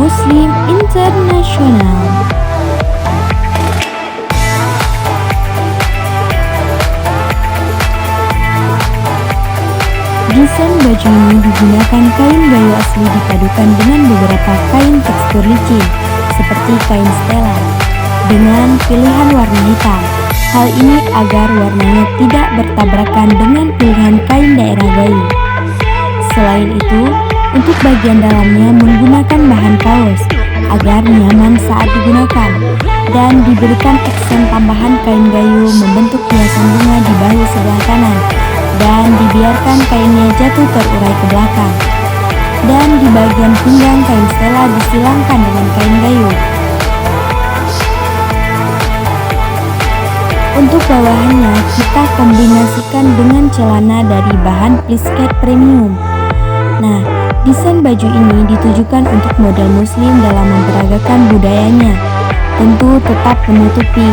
Muslim Internasional. Desain baju ini digunakan kain gayo asli dipadukan dengan beberapa kain tekstur licin, seperti kain stela, dengan pilihan warna hitam. Hal ini agar warnanya tidak bertabrakan dengan pilihan kain daerah gayo. Selain itu, untuk bagian dalamnya menggunakan bahan kaos agar nyaman saat digunakan, dan diberikan aksen tambahan kain gayo membentuk hiasan bunga di bahu sebelah kanan, dan dibiarkan kainnya jatuh terurai ke belakang. Dan di bagian pinggang kain stela disilangkan dengan kain gayo. Untuk bawahannya kita kombinasikan dengan celana dari bahan plisket premium. Nah, desain baju ini ditujukan untuk model muslim dalam memperagakan budayanya, tentu tetap menutupi